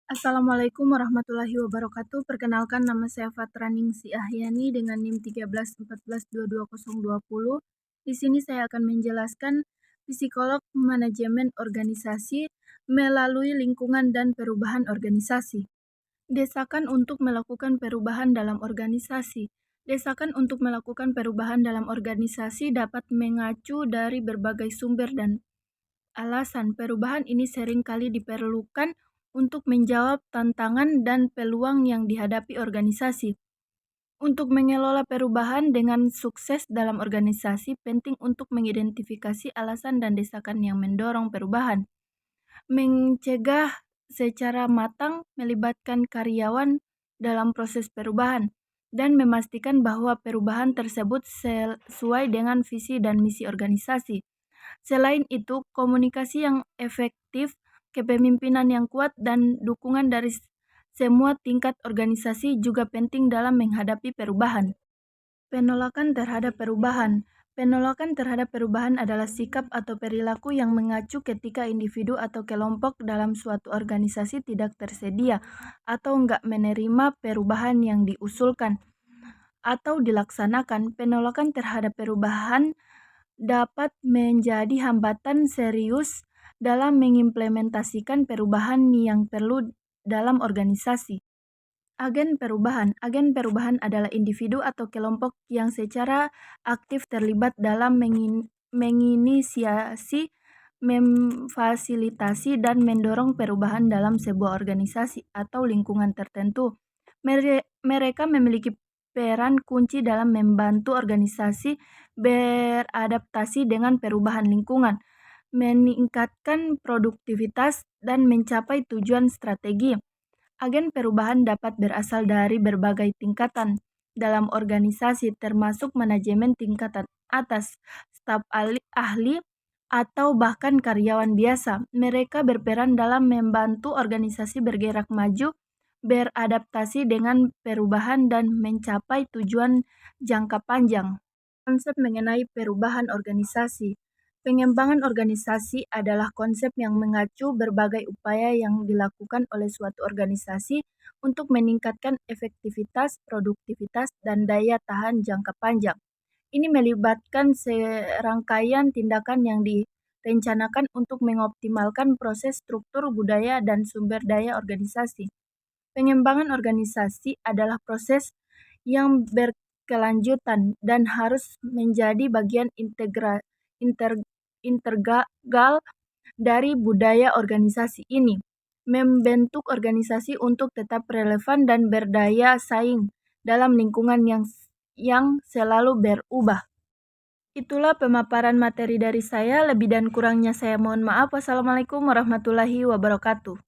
Assalamualaikum warahmatullahi wabarakatuh. Perkenalkan, nama saya Fatra Ningsi Ahyani dengan NIM 13142220. Di sini saya akan menjelaskan psikolog manajemen organisasi melalui lingkungan dan perubahan organisasi. Desakan untuk melakukan perubahan dalam organisasi. Desakan untuk melakukan perubahan dalam organisasi dapat mengacu dari berbagai sumber dan alasan. Perubahan ini sering kali diperlukan untuk menjawab tantangan dan peluang yang dihadapi organisasi. Untuk mengelola perubahan dengan sukses dalam organisasi, penting untuk mengidentifikasi alasan dan desakan yang mendorong perubahan. Mencegah secara matang melibatkan karyawan dalam proses perubahan dan memastikan bahwa perubahan tersebut sesuai dengan visi dan misi organisasi. Selain itu, komunikasi yang efektif, kepemimpinan yang kuat, dan dukungan dari semua tingkat organisasi juga penting dalam menghadapi perubahan. Penolakan terhadap perubahan. Penolakan terhadap perubahan adalah sikap atau perilaku yang mengacu ketika individu atau kelompok dalam suatu organisasi tidak tersedia atau enggak menerima perubahan yang diusulkan atau dilaksanakan. Penolakan terhadap perubahan dapat menjadi hambatan serius dalam mengimplementasikan perubahan yang perlu dalam organisasi. Agen perubahan. Agen perubahan adalah individu atau kelompok yang secara aktif terlibat dalam menginisiasi, memfasilitasi, dan mendorong perubahan dalam sebuah organisasi atau lingkungan tertentu. Mereka memiliki peran kunci dalam membantu organisasi beradaptasi dengan perubahan lingkungan, meningkatkan produktivitas, dan mencapai tujuan strategi. Agen perubahan dapat berasal dari berbagai tingkatan dalam organisasi, termasuk manajemen tingkatan atas, staf ahli, atau bahkan karyawan biasa. Mereka berperan dalam membantu organisasi bergerak maju, beradaptasi dengan perubahan, dan mencapai tujuan jangka panjang. Konsep mengenai perubahan organisasi. Pengembangan organisasi adalah konsep yang mengacu berbagai upaya yang dilakukan oleh suatu organisasi untuk meningkatkan efektivitas, produktivitas, dan daya tahan jangka panjang. Ini melibatkan serangkaian tindakan yang direncanakan untuk mengoptimalkan proses struktur budaya dan sumber daya organisasi. Pengembangan organisasi adalah proses yang berkelanjutan dan harus menjadi bagian integral dari budaya organisasi ini, membentuk organisasi untuk tetap relevan dan berdaya saing dalam lingkungan yang selalu berubah. Itulah pemaparan materi dari saya, lebih dan kurangnya saya mohon maaf. Wassalamualaikum warahmatullahi wabarakatuh.